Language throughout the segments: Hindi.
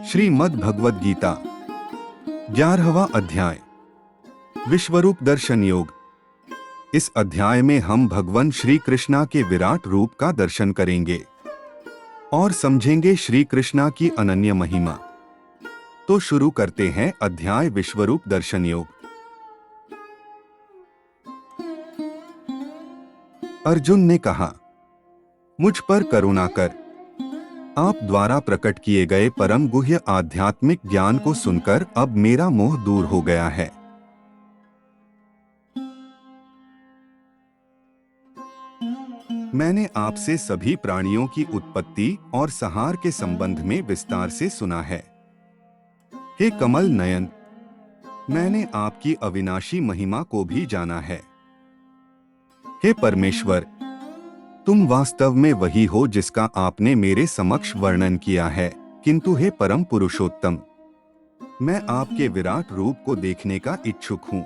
श्रीमद् भगवद गीता 11वां अध्याय विश्वरूप दर्शन योग। इस अध्याय में हम भगवान श्री कृष्णा के विराट रूप का दर्शन करेंगे और समझेंगे श्री कृष्णा की अनन्य महिमा। तो शुरू करते हैं अध्याय विश्वरूप दर्शन योग। अर्जुन ने कहा, मुझ पर करुणा कर। आप द्वारा प्रकट किए गए परम गुह्य आध्यात्मिक ज्ञान को सुनकर अब मेरा मोह दूर हो गया है। मैंने आपसे सभी प्राणियों की उत्पत्ति और संहार के संबंध में विस्तार से सुना है। हे कमल नयन, मैंने आपकी अविनाशी महिमा को भी जाना है। हे परमेश्वर, तुम वास्तव में वही हो जिसका आपने मेरे समक्ष वर्णन किया है, किंतु हे परम पुरुषोत्तम, मैं आपके विराट रूप को देखने का इच्छुक हूं।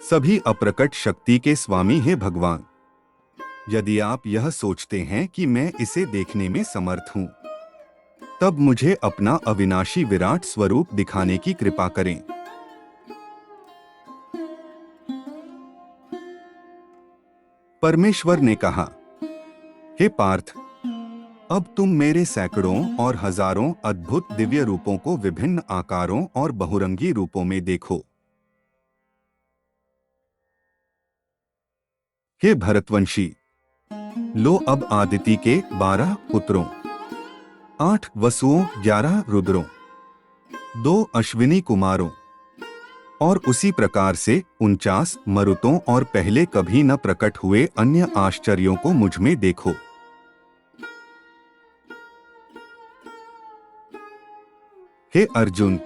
सभी अप्रकट शक्ति के स्वामी हे भगवान, यदि आप यह सोचते हैं कि मैं इसे देखने में समर्थ हूं, तब मुझे अपना अविनाशी विराट स्वरूप दिखाने की कृपा करें। परमेश्वर ने कहा, हे पार्थ, अब तुम मेरे सैकड़ों और हजारों अद्भुत दिव्य रूपों को विभिन्न आकारों और बहुरंगी रूपों में देखो। हे भरतवंशी, लो अब आदिति के 12 पुत्रों, 8 वसुओं, 11 रुद्रों, 2 अश्विनी कुमारों और उसी प्रकार से 49 मरुतों और पहले कभी न प्रकट हुए अन्य आश्चर्यों को मुझ में देखो। हे अर्जुन,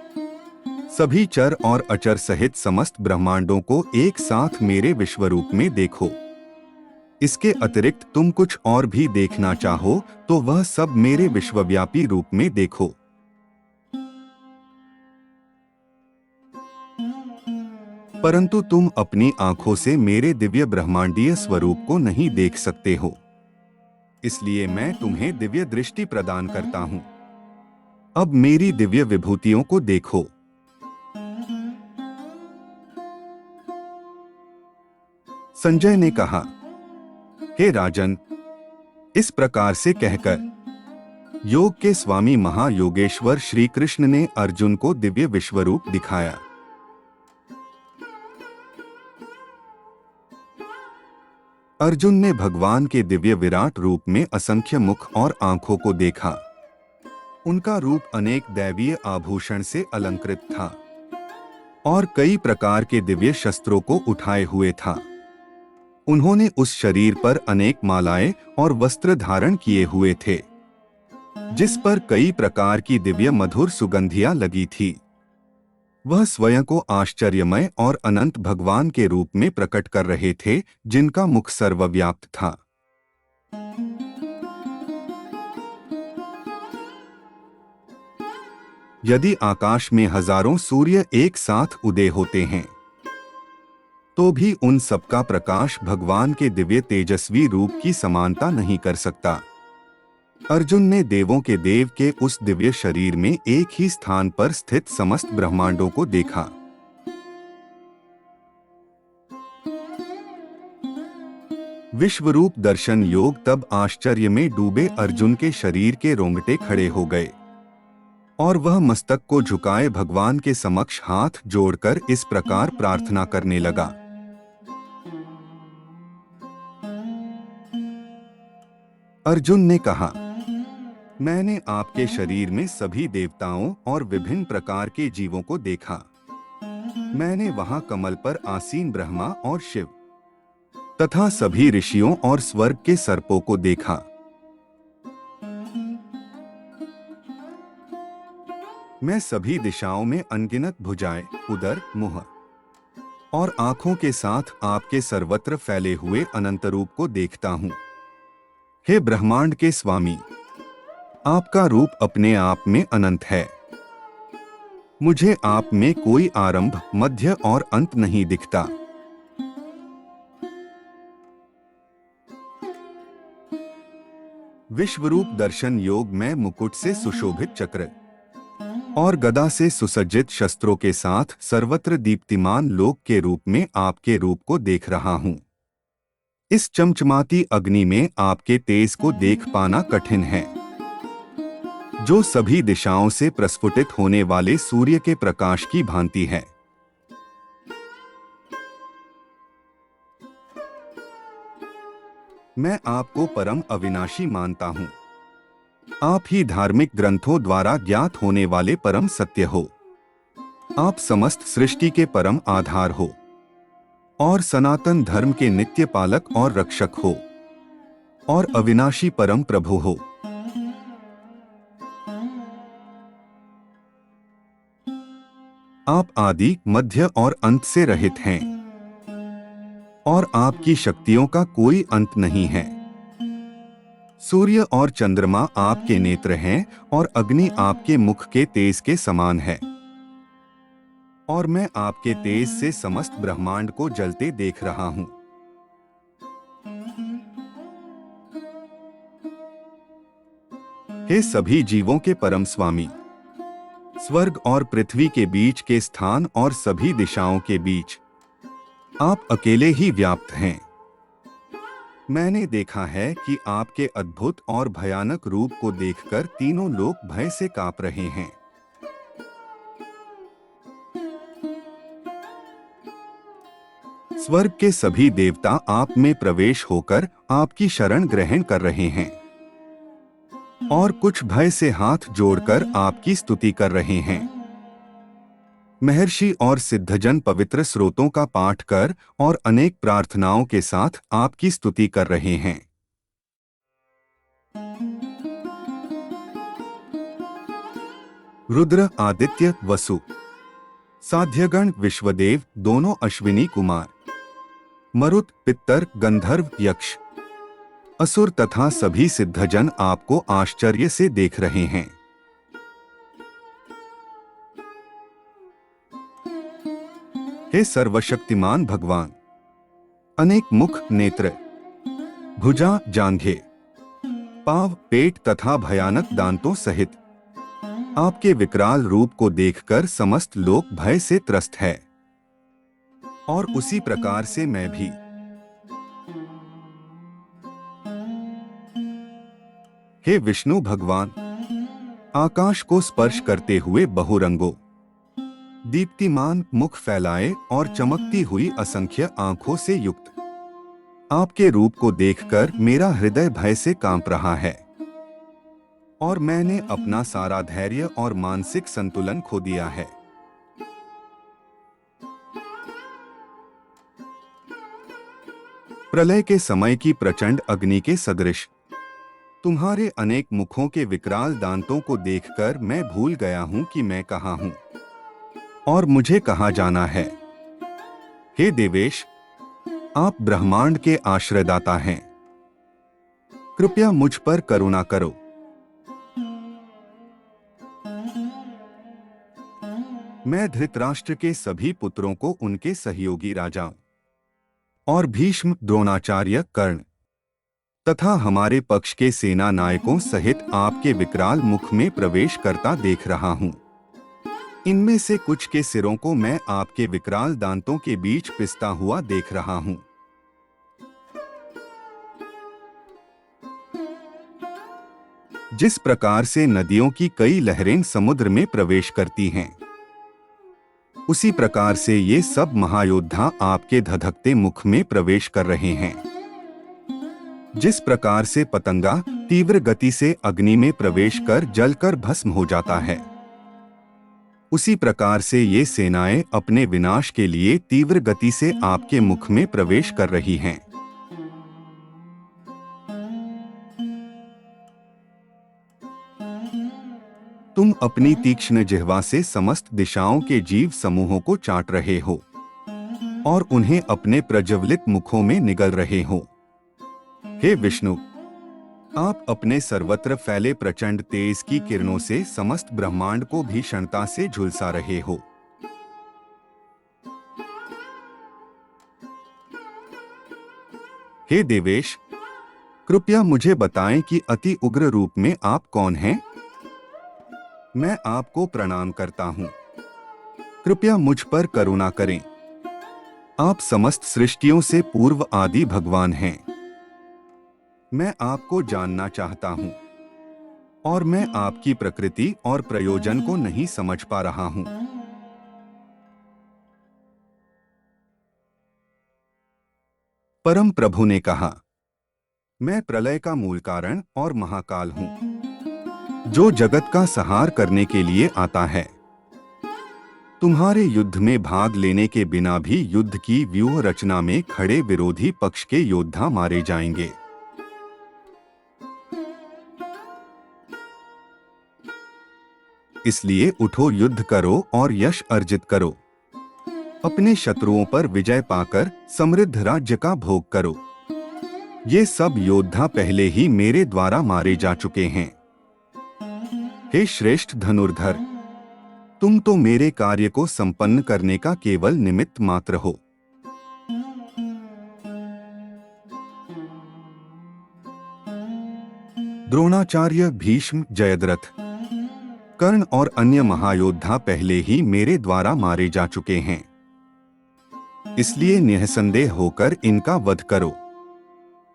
सभी चर और अचर सहित समस्त ब्रह्मांडों को एक साथ मेरे विश्वरूप में देखो। इसके अतिरिक्त तुम कुछ और भी देखना चाहो तो वह सब मेरे विश्वव्यापी रूप में देखो। परंतु तुम अपनी आंखों से मेरे दिव्य ब्रह्मांडीय स्वरूप को नहीं देख सकते हो, इसलिए मैं तुम्हें दिव्य दृष्टि प्रदान करता हूं। अब मेरी दिव्य विभूतियों को देखो। संजय ने कहा, हे राजन, इस प्रकार से कहकर योग के स्वामी महायोगेश्वर श्री कृष्ण ने अर्जुन को दिव्य विश्वरूप दिखाया। अर्जुन ने भगवान के दिव्य विराट रूप में असंख्य मुख और आंखों को देखा। उनका रूप अनेक दैवीय आभूषण से अलंकृत था और कई प्रकार के दिव्य शस्त्रों को उठाए हुए था। उन्होंने उस शरीर पर अनेक मालाएं और वस्त्र धारण किए हुए थे, जिस पर कई प्रकार की दिव्य मधुर सुगंधियां लगी थी। वह स्वयं को आश्चर्यमय और अनंत भगवान के रूप में प्रकट कर रहे थे, जिनका मुख सर्वव्याप्त था। यदि आकाश में हजारों सूर्य एक साथ उदय होते हैं, तो भी उन सबका प्रकाश भगवान के दिव्य तेजस्वी रूप की समानता नहीं कर सकता। अर्जुन ने देवों के देव के उस दिव्य शरीर में एक ही स्थान पर स्थित समस्त ब्रह्मांडों को देखा। विश्वरूप दर्शन योग तब आश्चर्य में डूबे अर्जुन के शरीर के रोंगटे खड़े हो गए और वह मस्तक को झुकाए भगवान के समक्ष हाथ जोड़कर इस प्रकार प्रार्थना करने लगा। अर्जुन ने कहा, मैंने आपके शरीर में सभी देवताओं और विभिन्न प्रकार के जीवों को देखा। मैंने वहां कमल पर आसीन ब्रह्मा और शिव तथा सभी ऋषियों और स्वर्ग के सर्पों को देखा। मैं सभी दिशाओं में अनगिनत भुजाएं, उदर, मुंह और आंखों के साथ आपके सर्वत्र फैले हुए अनंत रूप को देखता हूं। हे ब्रह्मांड के स्वामी, आपका रूप अपने आप में अनंत है। मुझे आप में कोई आरंभ, मध्य और अंत नहीं दिखता। विश्वरूप दर्शन योग में मुकुट से सुशोभित चक्र और गदा से सुसज्जित शस्त्रों के साथ सर्वत्र दीप्तिमान लोक के रूप में आपके रूप को देख रहा हूँ। इस चमचमाती अग्नि में आपके तेज को देख पाना कठिन है, जो सभी दिशाओं से प्रस्फुटित होने वाले सूर्य के प्रकाश की भांति है। मैं आपको परम अविनाशी मानता हूँ। आप ही धार्मिक ग्रंथों द्वारा ज्ञात होने वाले परम सत्य हो। आप समस्त सृष्टि के परम आधार हो और सनातन धर्म के नित्य पालक और रक्षक हो और अविनाशी परम प्रभु हो। आप आदि, मध्य और अंत से रहित हैं और आपकी शक्तियों का कोई अंत नहीं है। सूर्य और चंद्रमा आपके नेत्र हैं और अग्नि आपके मुख के तेज के समान है, और मैं आपके तेज से समस्त ब्रह्मांड को जलते देख रहा हूं। हे सभी जीवों के परम स्वामी, स्वर्ग और पृथ्वी के बीच के स्थान और सभी दिशाओं के बीच आप अकेले ही व्याप्त हैं। मैंने देखा है कि आपके अद्भुत और भयानक रूप को देखकर तीनों लोग भय से कांप रहे हैं। स्वर्ग के सभी देवता आप में प्रवेश होकर आपकी शरण ग्रहण कर रहे हैं और कुछ भय से हाथ जोड़कर आपकी स्तुति कर रहे हैं। महर्षि और सिद्धजन पवित्र स्रोतों का पाठ कर और अनेक प्रार्थनाओं के साथ आपकी स्तुति कर रहे हैं। रुद्र, आदित्य, वसु, साध्यगण, विश्वदेव, दोनों अश्विनी कुमार, मरुत, पित्तर, गंधर्व, यक्ष, असुर तथा सभी सिद्धजन आपको आश्चर्य से देख रहे हैं। हे सर्वशक्तिमान भगवान, अनेक मुख, नेत्र, भुजा, जांघें, पांव, पेट तथा भयानक दांतों सहित आपके विकराल रूप को देखकर समस्त लोक भय से त्रस्त है, और उसी प्रकार से मैं भी। हे विष्णु भगवान, आकाश को स्पर्श करते हुए बहुरंगों, दीप्तिमान मुख फैलाए और चमकती हुई असंख्य आंखों से युक्त आपके रूप को देखकर मेरा हृदय भय से कांप रहा है, और मैंने अपना सारा धैर्य और मानसिक संतुलन खो दिया है। प्रलय के समय की प्रचंड अग्नि के सदृश तुम्हारे अनेक मुखों के विकराल दांतों को देखकर मैं भूल गया हूं कि मैं कहां हूं और मुझे कहां जाना है। हे देवेश, आप ब्रह्मांड के आश्रयदाता हैं। कृपया मुझ पर करुणा करो। मैं धृतराष्ट्र के सभी पुत्रों को उनके सहयोगी राजाओं और भीष्म, द्रोणाचार्य, कर्ण तथा हमारे पक्ष के सेना नायकों सहित आपके विकराल मुख में प्रवेश करता देख रहा हूं। इनमें से कुछ के सिरों को मैं आपके विकराल दांतों के बीच पिसता हुआ देख रहा हूं। जिस प्रकार से नदियों की कई लहरें समुद्र में प्रवेश करती हैं, उसी प्रकार से ये सब महायोद्धा आपके धधकते मुख में प्रवेश कर रहे हैं। जिस प्रकार से पतंगा तीव्र गति से अग्नि में प्रवेश कर जलकर भस्म हो जाता है, उसी प्रकार से ये सेनाएं अपने विनाश के लिए तीव्र गति से आपके मुख में प्रवेश कर रही हैं। तुम अपनी तीक्ष्ण जिह्वा से समस्त दिशाओं के जीव समूहों को चाट रहे हो और उन्हें अपने प्रज्वलित मुखों में निगल रहे हो। हे विष्णु, आप अपने सर्वत्र फैले प्रचंड तेज की किरणों से समस्त ब्रह्मांड को भीषणता से झुलसा रहे हो। हे देवेश, कृपया मुझे बताएं कि अति उग्र रूप में आप कौन हैं? मैं आपको प्रणाम करता हूं। कृपया मुझ पर करुणा करें। आप समस्त सृष्टियों से पूर्व आदि भगवान हैं। मैं आपको जानना चाहता हूं और मैं आपकी प्रकृति और प्रयोजन को नहीं समझ पा रहा हूं। परम प्रभु ने कहा, मैं प्रलय का मूल कारण और महाकाल हूं, जो जगत का संहार करने के लिए आता है। तुम्हारे युद्ध में भाग लेने के बिना भी युद्ध की व्यूह रचना में खड़े विरोधी पक्ष के योद्धा मारे जाएंगे। इसलिए उठो, युद्ध करो और यश अर्जित करो। अपने शत्रुओं पर विजय पाकर समृद्ध राज्य का भोग करो। ये सब योद्धा पहले ही मेरे द्वारा मारे जा चुके हैं। हे श्रेष्ठ धनुर्धर, तुम तो मेरे कार्य को संपन्न करने का केवल निमित्त मात्र हो। द्रोणाचार्य, भीष्म, जयद्रथ, कर्ण और अन्य महायोद्धा पहले ही मेरे द्वारा मारे जा चुके हैं। इसलिए निःसंदेह होकर इनका वध करो।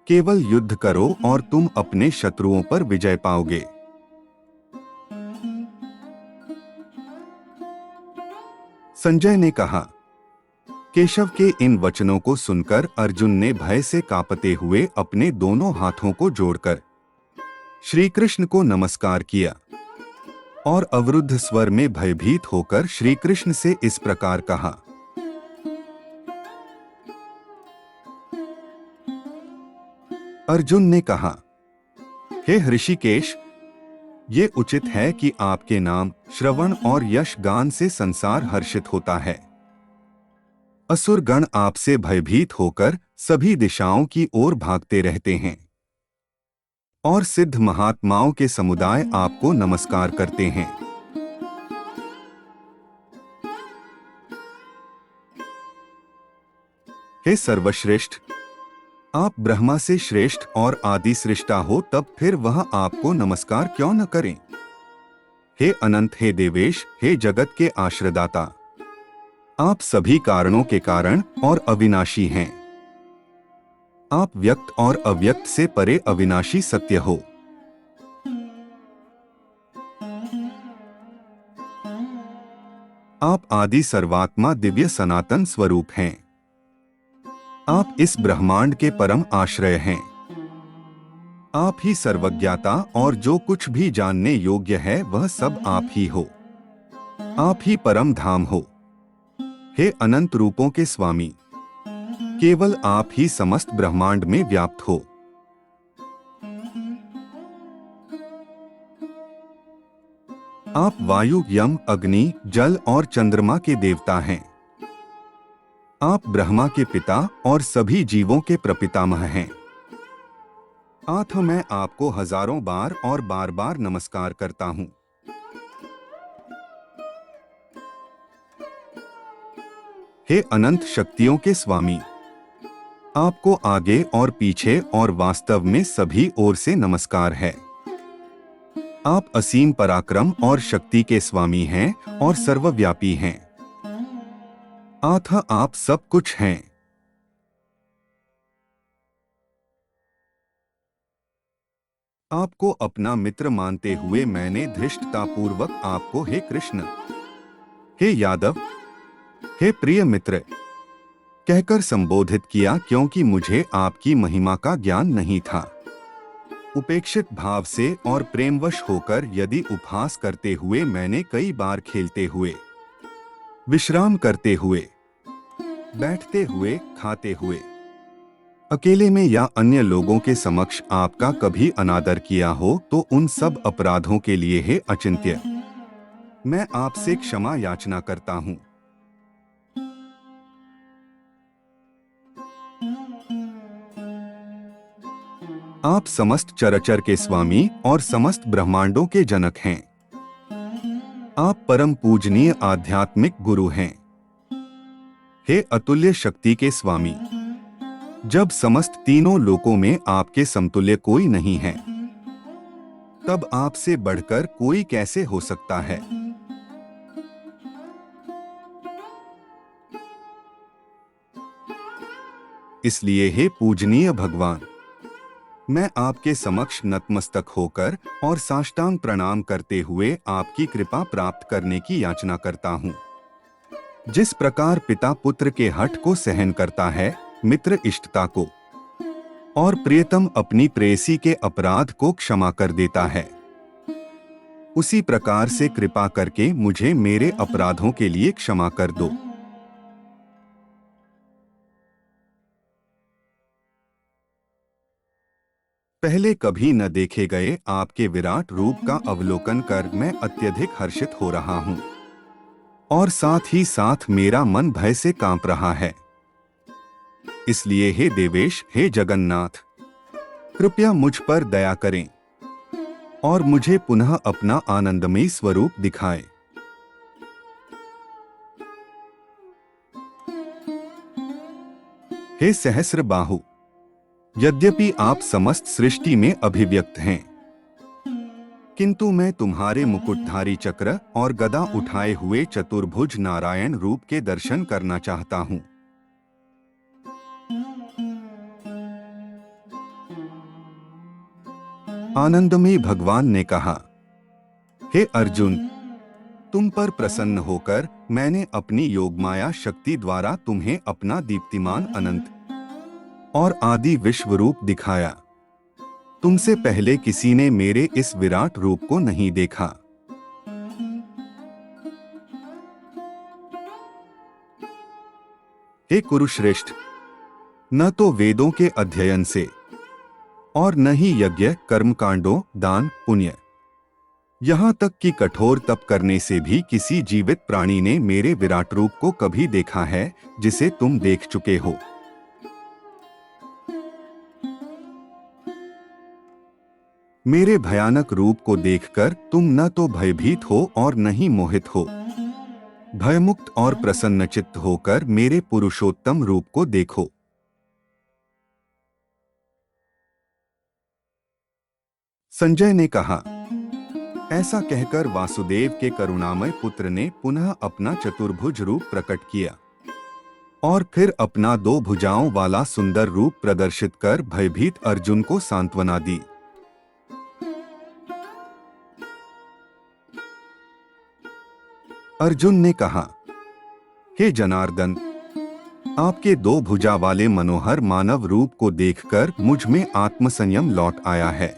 केवल युद्ध करो और तुम अपने शत्रुओं पर विजय पाओगे। संजय ने कहा। केशव के इन वचनों को सुनकर अर्जुन ने भय से कांपते हुए अपने दोनों हाथों को जोड़कर श्री कृष्ण को नमस्कार किया और अवरुद्ध स्वर में भयभीत होकर श्री कृष्ण से इस प्रकार कहा। अर्जुन ने कहा, हे ऋषिकेश, ये उचित है कि आपके नाम श्रवण और यश गान से संसार हर्षित होता है। असुर गण आपसे भयभीत होकर सभी दिशाओं की ओर भागते रहते हैं और सिद्ध महात्माओं के समुदाय आपको नमस्कार करते हैं। हे सर्वश्रेष्ठ, आप ब्रह्मा से श्रेष्ठ और आदि सृष्टा हो, तब फिर वह आपको नमस्कार क्यों न करें? हे अनंत, हे देवेश, हे जगत के आश्रयदाता, आप सभी कारणों के कारण और अविनाशी हैं। आप व्यक्त और अव्यक्त से परे अविनाशी सत्य हो। आप आदि सर्वात्मा दिव्य सनातन स्वरूप हैं। आप इस ब्रह्मांड के परम आश्रय हैं। आप ही सर्वज्ञाता और जो कुछ भी जानने योग्य है वह सब आप ही हो। आप ही परम धाम हो। हे अनंत रूपों के स्वामी, केवल आप ही समस्त ब्रह्मांड में व्याप्त हो। आप वायु, यम, अग्नि, जल और चंद्रमा के देवता हैं। आप ब्रह्मा के पिता और सभी जीवों के प्रपितामह हैं। अथ मैं आपको हजारों बार और बार बार नमस्कार करता हूं। हे अनंत शक्तियों के स्वामी, आपको आगे और पीछे और वास्तव में सभी ओर से नमस्कार है। आप असीम पराक्रम और शक्ति के स्वामी हैं और सर्वव्यापी हैं। अथ आप सब कुछ हैं। आपको अपना मित्र मानते हुए मैंने धृष्टतापूर्वक आपको हे कृष्ण, हे यादव, हे प्रिय मित्र कहकर संबोधित किया, क्योंकि मुझे आपकी महिमा का ज्ञान नहीं था। उपेक्षित भाव से और प्रेमवश होकर यदि उपहास करते हुए मैंने कई बार खेलते हुए, विश्राम करते हुए, बैठते हुए, खाते हुए, अकेले में या अन्य लोगों के समक्ष आपका कभी अनादर किया हो तो उन सब अपराधों के लिए हे अचिंत्य, मैं आपसे क्षमा याचना करता हूं। आप समस्त चराचर के स्वामी और समस्त ब्रह्मांडों के जनक हैं। आप परम पूजनीय आध्यात्मिक गुरु हैं। हे अतुल्य शक्ति के स्वामी, जब समस्त तीनों लोकों में आपके समतुल्य कोई नहीं है, तब आपसे बढ़कर कोई कैसे हो सकता है? इसलिए हे पूजनीय भगवान, मैं आपके समक्ष नतमस्तक होकर और साष्टांग प्रणाम करते हुए आपकी कृपा प्राप्त करने की याचना करता हूँ। जिस प्रकार पिता पुत्र के हठ को सहन करता है, मित्र इष्टता को, और प्रियतम अपनी प्रेयसी के अपराध को क्षमा कर देता है, उसी प्रकार से कृपा करके मुझे मेरे अपराधों के लिए क्षमा कर दो। पहले कभी न देखे गए आपके विराट रूप का अवलोकन कर मैं अत्यधिक हर्षित हो रहा हूँ, और साथ ही साथ मेरा मन भय से कांप रहा है। इसलिए हे देवेश, हे जगन्नाथ, कृपया मुझ पर दया करें और मुझे पुनः अपना आनंदमयी स्वरूप दिखाएं। हे सहस्र बाहु, यद्यपि आप समस्त सृष्टि में अभिव्यक्त हैं, किंतु मैं तुम्हारे मुकुटधारी चक्र और गदा उठाए हुए चतुर्भुज नारायण रूप के दर्शन करना चाहता हूँ। आनंदमयी भगवान ने कहा, हे अर्जुन, तुम पर प्रसन्न होकर मैंने अपनी योगमाया शक्ति द्वारा तुम्हें अपना दीप्तिमान अनंत और आदि विश्व रूप दिखाया। तुमसे पहले किसी ने मेरे इस विराट रूप को नहीं देखा। हे कुरुश्रेष्ठ, न तो वेदों के अध्ययन से और न ही यज्ञ, कर्मकांडों, दान, पुण्य, यहाँ तक कि कठोर तप करने से भी किसी जीवित प्राणी ने मेरे विराट रूप को कभी देखा है जिसे तुम देख चुके हो। मेरे भयानक रूप को देखकर तुम न तो भयभीत हो और न ही मोहित हो। भयमुक्त और प्रसन्नचित्त होकर मेरे पुरुषोत्तम रूप को देखो। संजय ने कहा। ऐसा कहकर वासुदेव के करुणामय पुत्र ने पुनः अपना चतुर्भुज रूप प्रकट किया और फिर अपना 2 भुजाओं वाला सुंदर रूप प्रदर्शित कर भयभीत अर्जुन को सांत्वना दी। अर्जुन ने कहा, हे जनार्दन, आपके 2 भुजा वाले मनोहर मानव रूप को देखकर मुझ में आत्मसंयम लौट आया है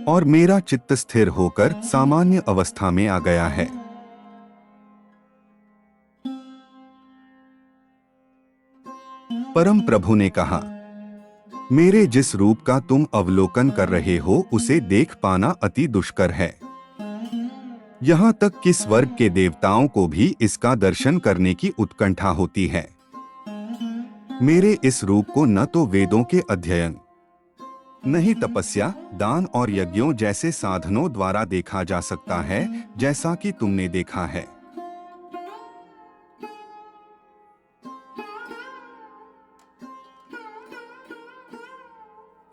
और मेरा चित्त स्थिर होकर सामान्य अवस्था में आ गया है। परम प्रभु ने कहा, मेरे जिस रूप का तुम अवलोकन कर रहे हो उसे देख पाना अति दुष्कर है। यहाँ तक कि स्वर्ग के देवताओं को भी इसका दर्शन करने की उत्कंठा होती है। मेरे इस रूप को न तो वेदों के अध्ययन, न ही तपस्या, दान और यज्ञों जैसे साधनों द्वारा देखा जा सकता है, जैसा कि तुमने देखा है।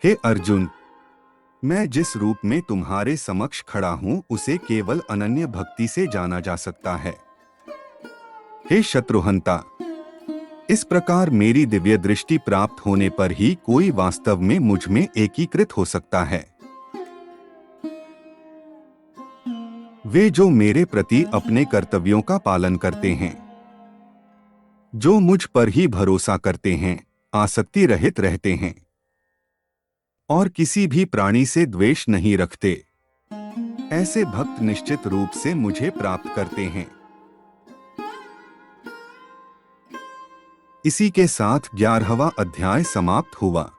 हे अर्जुन, मैं जिस रूप में तुम्हारे समक्ष खड़ा हूं उसे केवल अनन्य भक्ति से जाना जा सकता है। हे शत्रुहंता, इस प्रकार मेरी दिव्य दृष्टि प्राप्त होने पर ही कोई वास्तव में मुझ में एकीकृत हो सकता है। वे जो मेरे प्रति अपने कर्तव्यों का पालन करते हैं, जो मुझ पर ही भरोसा करते हैं, आसक्ति रहित रहते हैं और किसी भी प्राणी से द्वेष नहीं रखते, ऐसे भक्त निश्चित रूप से मुझे प्राप्त करते हैं। इसी के साथ 11वां अध्याय समाप्त हुआ।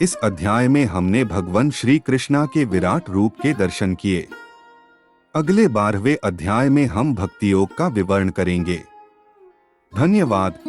इस अध्याय में हमने भगवान श्री कृष्णा के विराट रूप के दर्शन किए। अगले 12वें अध्याय में हम भक्ति योग का विवरण करेंगे। धन्यवाद।